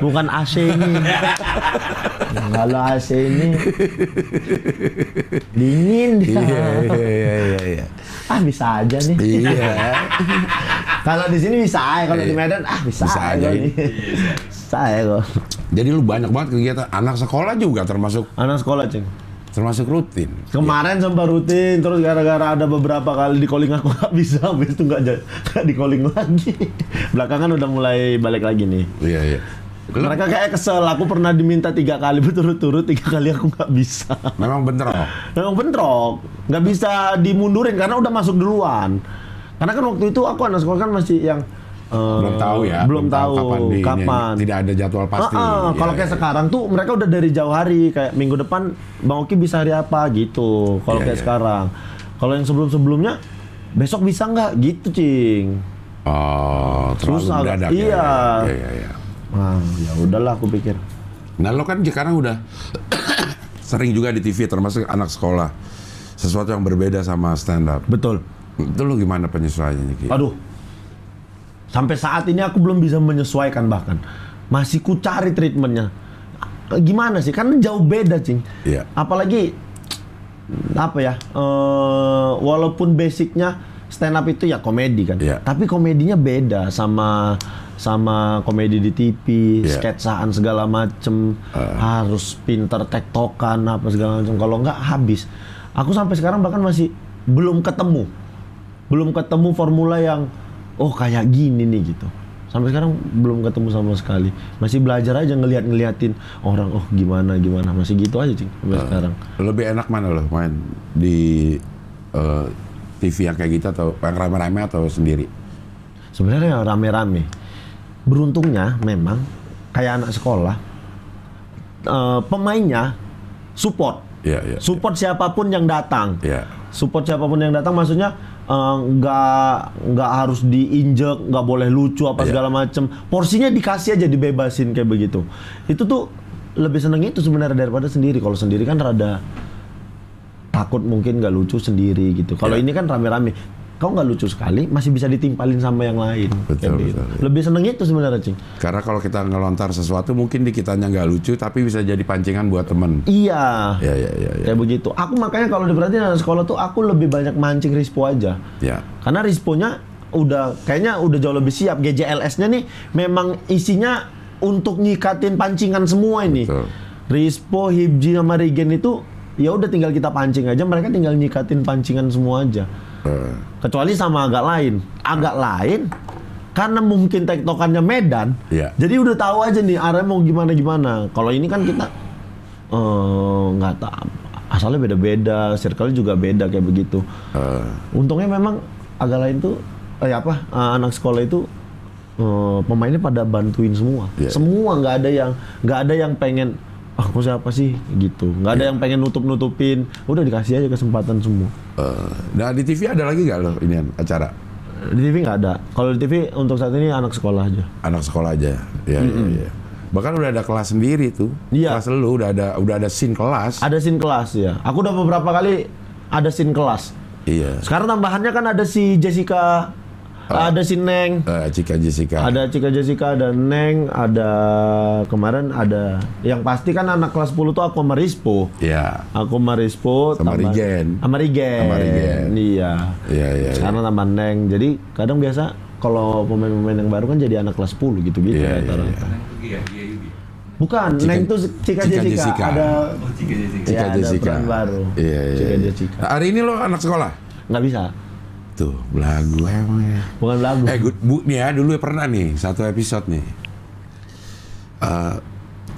Bukan AC ini. Kalau AC ini dingin dia. Iya. Bisa aja nih. Iya. Kalau di sini bisa aja, kalau di Medan bisa aja. Bisa aja kok. Jadi lu banyak banget kegiatan. Anak sekolah juga termasuk Ceng. Termasuk rutin. Kemarin sempat rutin, terus gara-gara ada beberapa kali di calling aku nggak bisa, habis itu nggak di calling lagi. Belakangan udah mulai balik lagi nih. Iya. Mereka kayak kesel, aku pernah diminta 3 kali berturut-turut, 3 kali aku nggak bisa. Memang bentrok, nggak bisa dimundurin karena udah masuk duluan. Karena kan waktu itu aku anak sekolah kan masih yang belum tahu kapan. Tidak ada jadwal pasti. Kalau kayak sekarang tuh mereka udah dari jauh hari, kayak minggu depan Bang Oki bisa hari apa gitu. Kalau sekarang, kalau yang sebelum-sebelumnya besok bisa nggak gitu, Cing. Terlalu susah. mendadak. Iya. Iya. Ya udahlah aku pikir. Nah lo kan sekarang udah sering juga di TV termasuk anak sekolah. Sesuatu yang berbeda sama stand up. Betul. Itu lo gimana penyesuaiannya Ki? Aduh. Sampai saat ini aku belum bisa menyesuaikan bahkan. Masih ku cari treatmentnya. Gimana sih? Kan jauh beda, Cing. Iya. Apalagi walaupun basicnya stand up itu ya komedi kan. Iya. Tapi komedinya beda sama komedi di TV, sketsaan segala macem, harus pinter tektokan apa segala macem. Kalau nggak habis. Aku sampai sekarang bahkan masih belum ketemu formula yang kayak gini nih gitu. Sampai sekarang belum ketemu sama sekali. Masih belajar aja ngeliatin orang gimana masih gitu aja Cing sampai sekarang. Lebih enak mana lo main di TV yang kayak gitu atau yang rame-rame atau sendiri? Sebenarnya rame-rame. Beruntungnya memang kayak anak sekolah pemainnya support. Support siapapun yang datang. Support siapapun yang datang maksudnya nggak harus diinjek, nggak boleh lucu apa segala macem. Porsinya dikasih aja, dibebasin kayak begitu. Itu tuh lebih seneng itu sebenarnya daripada sendiri. Kalau sendiri kan rada takut mungkin nggak lucu sendiri gitu. Kalau ini kan rame-rame. Kau nggak lucu sekali, masih bisa ditimpalin sama yang lain. Betul. Lebih seneng itu sebenarnya, Cing. Karena kalau kita ngelontar sesuatu mungkin di kitanya nggak lucu, tapi bisa jadi pancingan buat temen. Iya. Iya. Kayak begitu. Aku makanya kalau diperhatiin anak sekolah tuh aku lebih banyak mancing Rispo aja. Iya. Karena Risponya kayaknya udah jauh lebih siap. GJLS-nya nih memang isinya untuk nyikatin pancingan semua ini. Betul. Rispo, Hibji sama Regen itu ya udah tinggal kita pancing aja, mereka tinggal nyikatin pancingan semua aja. Kecuali sama agak lain karena mungkin tektokannya Medan, Iya. jadi udah tahu aja nih arahnya mau gimana. Kalau ini kan kita nggak tahu, asalnya beda-beda, circle juga beda kayak begitu. Untungnya memang agak lain tuh anak sekolah itu pemainnya pada bantuin semua. Iya. Semua nggak ada yang pengen aku siapa sih gitu. Nggak ada yang pengen nutupin. Udah dikasih aja kesempatan semua. Nah di TV ada lagi nggak lo ini acara? Di TV nggak ada. Kalau di TV untuk saat ini anak sekolah aja. Anak sekolah aja. Iya. Bahkan udah ada kelas sendiri tuh. Iya. Kelas lu udah ada scene kelas. Ada scene kelas ya. Aku udah beberapa kali ada scene kelas. Iya. Sekarang tambahannya kan ada si Jessica, ada si Neng. Cika Jessica. Ada Cika Jessica, ada Neng, ada kemarin ada yang pasti kan anak kelas 10 tuh aku sama Rispo. Iya. Aku sama Rispo Sama Rigen. Sama Rigen. Iya. Iya. Sekarang tambah Neng. Jadi kadang biasa kalau pemain-pemain yang baru kan jadi anak kelas 10 gitu-gitu Iya, rata-rata. Iya, Yubi. Bukan, Neng tuh Cika Jessica. Ada Oh, Cika Jessica. Cika ada Jessica. peran baru. Iya. Cika Jessica. Nah, hari ini lo anak sekolah? Nggak bisa. Tuh, belagu emang ya. Bukan lagu. Bu nih ya, dulu pernah nih satu episode nih.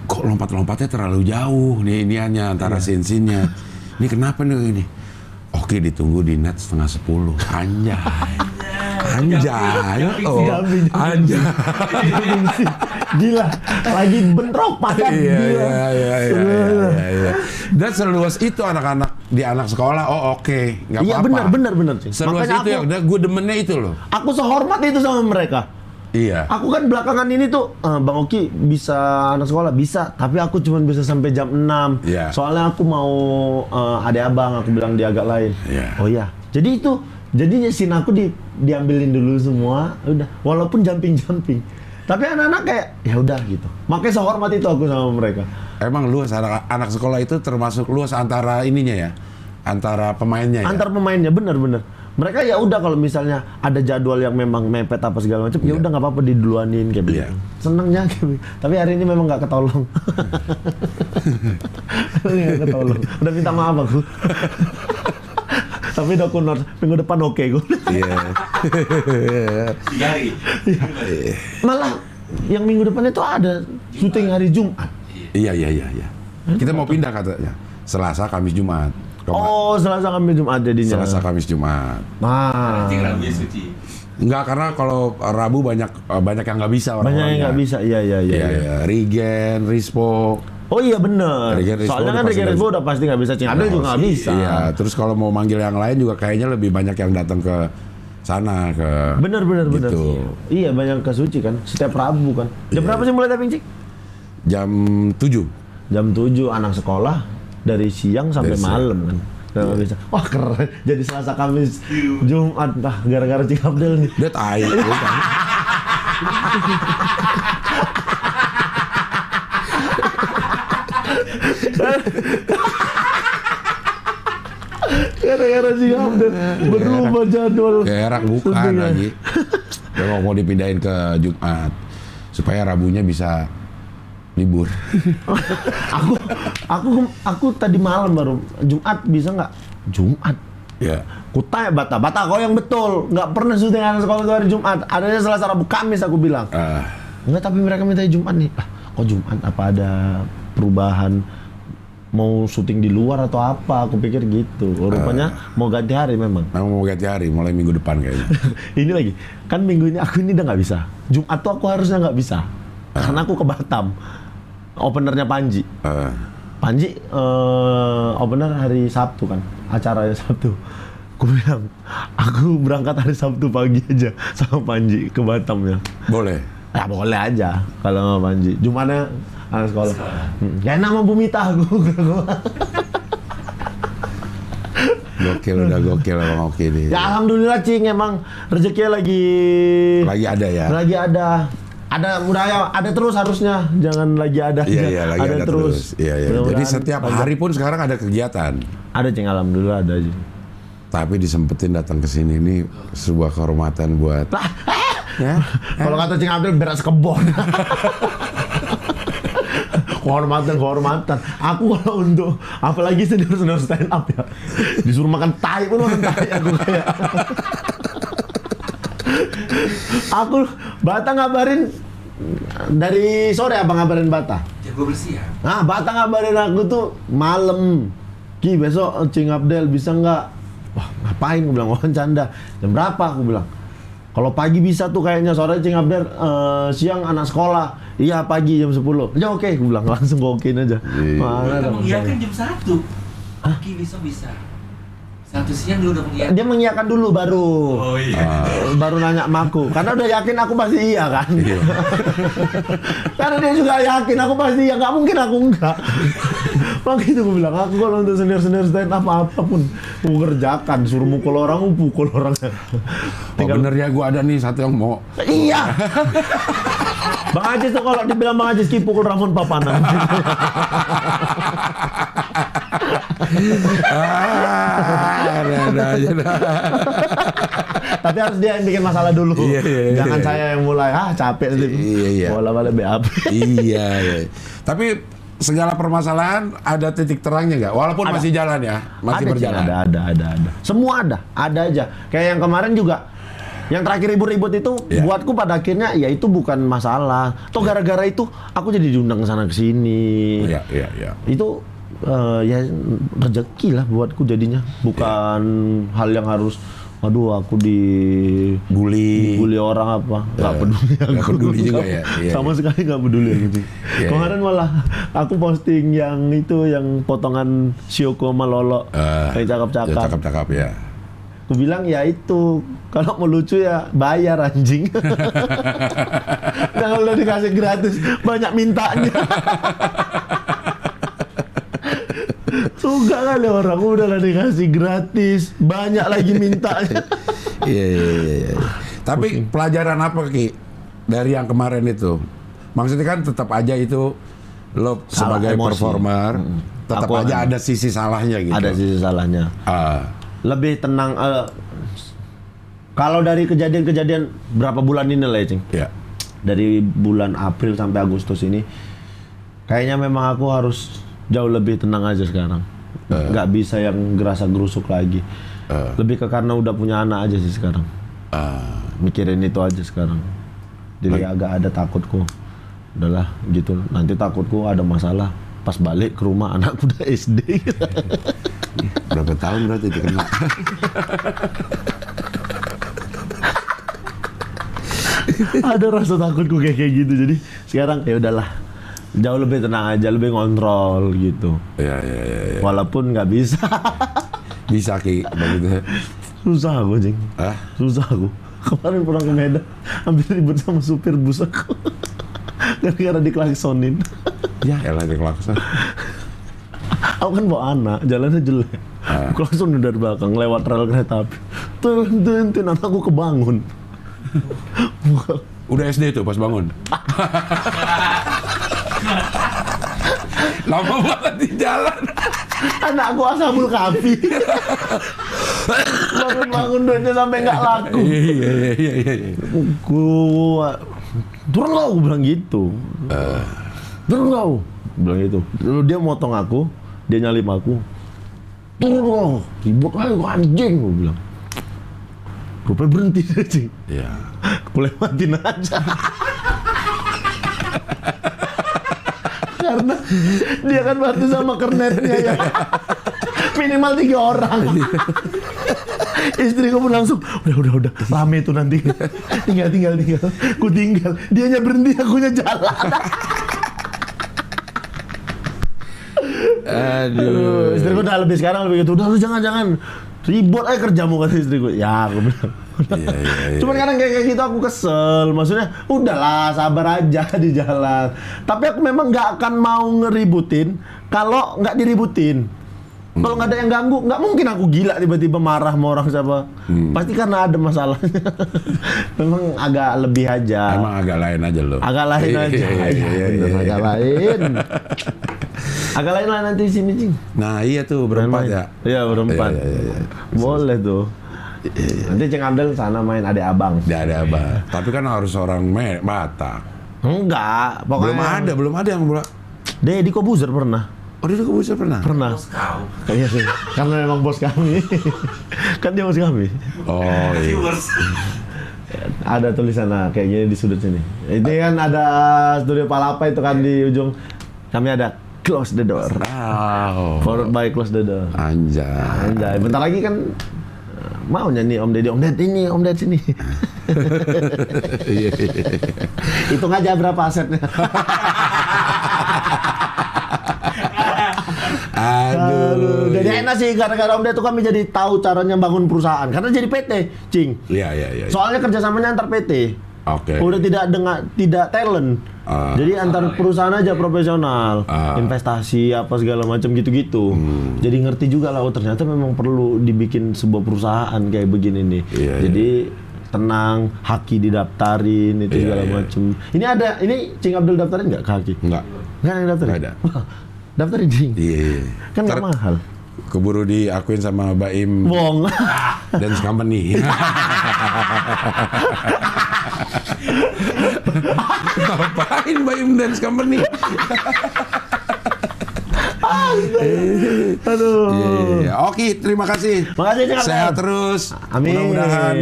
Kok lompat-lompatnya terlalu jauh nih iniannya antara scene-nya. Ini kenapa nih ini? Oke, ditunggu di net 9:30. Anjay. Anjay. Gila, lagi bentrok padat. Iya. Dan seluas itu anak-anak di anak sekolah. Oh oke, nggak Iya apa-apa. benar sih. Seluas Makanya itu ya, udah gue demennya itu loh. aku sehormat itu sama mereka. Iya. Aku kan belakangan ini tuh, Bang Oki bisa anak sekolah bisa, tapi aku cuma bisa sampai jam 6. Iya. Soalnya aku mau adik abang, aku bilang dia agak lain. Iya. Oh iya. Jadi itu, jadinya scene aku diambilin dulu semua, udah. Walaupun jumping. Tapi anak-anak kayak ya udah gitu. Makanya sehormat itu aku sama mereka. Emang luas anak sekolah itu termasuk luas antara ininya ya, antara pemainnya ya. Antar pemainnya bener. Mereka ya udah kalau misalnya ada jadwal yang memang mepet apa segala macam, ya udah nggak apa-apa diduluanin kayak begitu. Iya. Senengnya kayak begitu. Tapi hari ini memang nggak ketolong. Nggak ketolong. Udah minta maaf aku. Tapi udah kunor, minggu depan oke gue. Iya. 3 hari. Malah yang minggu depan itu ada syuting hari Jumat. Iya. Kita mau pindah katanya. Selasa, Kamis, Jumat. Oh, Selasa Kamis Jumat jadinya. Selasa, Kamis, Jumat. Nah, Anjing Rabunya suci. Enggak, karena kalau Rabu banyak yang nggak bisa banyak orang-orangnya. yang nggak bisa. Iya. Rigen, Rispo. Oh iya bener. Rigen Rispo Soalnya udah kan pasti Rigen nggak Rispo udah pasti nggak bisa, Cing Abdel juga nggak bisa. Iya, terus kalau mau manggil yang lain juga kayaknya lebih banyak yang datang ke sana ke. Bener. Gitu. Iya banyak ke Suci kan, setiap Rabu kan. Jam berapa sih mulai taping, Cik? Jam 7. Jam 7 anak sekolah dari siang sampai Dari siang. malam kan. Nggak bisa. Wah keren. Jadi Selasa Kamis Jumat gara-gara Cik Abdel nih. Dia tai. Bukan. Gara-gara Cik Abdel berubah jadwal. Kerak bukan Sedih ya. lagi. Dia mau dipindahin ke Jumat supaya Rabunya bisa libur. aku tadi malam baru Jumat bisa nggak? Jumat. Ya. Kutanya Bata kau yang betul, nggak pernah syuting anak sekolah itu hari Jumat. Adanya Selasa Rabu Kamis aku bilang. Enggak, tapi mereka minta Jumat nih. Kok Jumat apa ada perubahan? Mau syuting di luar atau apa? Aku pikir gitu. Rupanya mau ganti hari memang. Memang mau ganti hari, mulai minggu depan kayaknya. Ini lagi, kan minggu ini aku ini udah nggak bisa. Jumat tuh aku harusnya nggak bisa. Karena aku ke Batam. Openernya Panji. Panji opener hari Sabtu kan, acaranya Sabtu. Aku bilang, aku berangkat hari Sabtu pagi aja sama Panji ke Batam ya. Boleh. Ya boleh aja kalau sama Panji. Jumatnya anak sekolah. Ya nama Bumita aku. Gokil Bang Oki nih. Ya alhamdulillah Cing, emang rezekinya lagi Ada ya. Lagi ada. Ada budaya, ada terus harusnya. Jangan lagi ada. Iya, lagi ada terus. Iya. Jadi Mudah-mudahan setiap hari pun sekarang ada kegiatan. ada Cing, alhamdulillah ada aja. Tapi disempetin datang ke sini ini sebuah kehormatan buat ya. Kalau kata Cing Abdel beras kebon. Kehormatan. Aku kalau untuk apalagi senior stand up ya, disuruh makan tai pun makan tai aku kayak. Aku Bata ngabarin dari sore apa ngabarin Bata? Jam 12 siang. Nah, Bata ngabarin aku tuh malam. Ki, besok Cing Abdel bisa nggak? Wah, ngapain? Gue bilang, wah canda. Jam berapa? Aku bilang. Kalau pagi bisa tuh kayaknya, sore Cing Abdel, siang anak sekolah. Iya, pagi jam 10. Ya oke, gue bilang langsung gue okein aja. Mana Mereka ada mengiyakan masalah. jam 1. Oke, besok bisa. 1 siang dia udah mengiyakan. Dia mengiyakan dulu baru. Oh iya. Baru nanya sama aku. Karena udah yakin aku pasti iya kan. Karena dia juga yakin aku pasti iya. Nggak mungkin aku enggak. Makanya itu gue bilang, aku kalau untuk senior stand up apapun aku kerjakan. Suruh mukul orang, aku pukul orang. Oh bener ya, gue ada nih satu yang mau. Iya. Bang Ajis tuh kalau dibilang Bang Ajis Ki pukul Ramon Papanan. Ada aja dah. Tapi harus dia yang bikin masalah dulu. Iya. Jangan saya yang mulai. Capek sih. Iya. Bola balik BAP. Iya. Tapi segala permasalahan ada titik terangnya nggak? Walaupun Ada. masih jalan ya, masih Ada, berjalan. Cing, ada. Semua ada aja. Kayak yang kemarin juga, yang terakhir ribut-ribut itu, Ya. buatku pada akhirnya ya itu bukan masalah. Toh gara-gara itu aku jadi diundang sana ke sini. Iya. Itu ya rezeki lah buatku jadinya, bukan hal yang harus. Aduh, aku dibully orang apa? Nggak peduli aku. Nggak peduli juga ya? Iya, Sama sekali nggak peduli gitu. Iya, Kemarin malah aku posting yang itu, yang potongan Syoko sama Lolo, yang cakep-cakep. Cakep-cakep ya. Aku bilang ya itu, kalau mau lucu ya bayar anjing. Kalau udah dikasih gratis, banyak mintanya. Suka kali orang, udah lah dikasih gratis, banyak lagi mintanya. Iya. Tapi pelajaran apa Ki dari yang kemarin itu? Maksudnya kan tetap aja itu lo Salah sebagai emosi. performer, tetap Aku aja ada sisi salahnya gitu. Ada sisi salahnya. Lebih tenang. Kalau dari kejadian-kejadian berapa bulan ini lah ya, Cing? Ya. Dari bulan April sampai Agustus ini, kayaknya memang aku harus jauh lebih tenang aja sekarang. Nggak bisa yang gerasa gerusuk lagi. Lebih ke karena udah punya anak aja sih sekarang. Mikirin itu aja sekarang. Jadi agak ada takutku. Udahlah gitu. Nanti takutku ada masalah. Pas balik ke rumah anakku udah SD. Berapa tahun berarti itu kena? Ada rasa takutku kayak gitu. Jadi sekarang ya udahlah. Jauh lebih tenang aja, lebih ngontrol gitu. Iya. Walaupun nggak bisa. Bisa Ki, begitu. Susah aku, Jing. Hah? Susah aku. Kemarin pulang ke Medan, hampir ribut sama supir bus aku. Gara-gara diklaksonin. Ya elah diklakson. Aku kan bawa anak, jalannya jelek. Aku langsung dari belakang, lewat rel kereta api. Tun, anakku kebangun. Udah SD tuh pas bangun. Lama banget di jalan. Anakku ashabul kafi. Bangun duitnya sampai nggak laku. Iya. Gua turun kau, bilang gitu. Turun kau, bilang gitu. Lalu dia motong aku, dia nyalip aku. Turun kau, ribut lagi kau anjing, gua bilang. Rupanya berhenti deh, Cing. Iya. Aku lewatin aja. Karena dia kan bantu sama kernetnya ya. Minimal 3 orang. Istriku pun langsung, udah, rame tuh nanti. Tinggal. Ku tinggal. Dianya berhenti, akunya jalan. Aduh. Istriku udah lebih sekarang lebih gitu. Udah lu jangan. Ribut aja kerjamu, kata istriku. Ya, aku bilang. Iya. Cuman kadang kayak gitu aku kesel. Maksudnya, udahlah sabar aja di jalan. Tapi aku memang nggak akan mau ngeributin kalau nggak diributin. Kalau nggak ada yang ganggu, nggak mungkin aku gila tiba-tiba marah sama orang siapa. Pasti karena ada masalahnya. Memang agak lebih aja. Emang agak lain aja lo. Agak lain aja. Iya. Agak lain. Agak lain lah nanti di sini, Cing. Nah iya tuh berempat ya. Iya, berempat. Iya. Boleh tuh. Nanti Cing Abdel sana main adik abang. Tidak ada apa. Tapi kan harus orang Batak. Enggak, pokoknya Belum ada yang Deddy Kobuzer pernah. Oh, dia juga bisa pernah? Pernah. Bos kau. Kayaknya sih. Karena memang bos kami. Kan dia bos kami. Oh, iya. Viewers. Ada tulisan kayak gini di sudut sini. Ini kan ada studio Palapa itu kan di ujung. Kami ada close the door. Wow. Followed by close the door. Anjay. Anjay, bentar lagi kan mau nyanyi Om Deddy ini, Om Deddy sini. Hitung aja berapa asetnya. Aduh. Jadi enak sih gara-gara Om Deddy itu kami jadi tahu caranya bangun perusahaan. Karena jadi PT, Cing. Iya. Soalnya kerjasamanya antar PT. Oke. Udah tidak talent. Jadi antar perusahaan aja profesional, investasi apa segala macam gitu-gitu. Jadi ngerti juga lah, oh ternyata memang perlu dibikin sebuah perusahaan kayak begini nih. Iya, Jadi tenang, Haki didaftarin itu Iya, segala iya. macam. Ini Cing Abdul daftarin nggak ke Haki? Enggak. Nggak ada yang daftarin? Nggak ada. Wah, daftarin Cing. Iya. Kan nggak mahal. Keburu diakuin sama Baim Bohong. Dance Company. Ngapain Baim Dance Company? Aduh. Iya. Oke, terima kasih. Makasih Cing Abdul. Sehat terus. Amin. Mudah-mudahan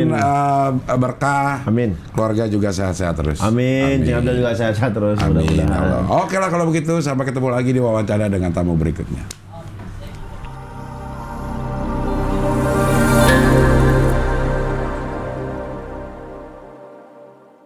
berkah. Amin. Keluarga juga sehat-sehat terus. Amin. Cing Abdul juga sehat-sehat terus Amin. mudah-mudahan. Oke lah kalau begitu, sampai ketemu lagi di wawancara dengan tamu berikutnya.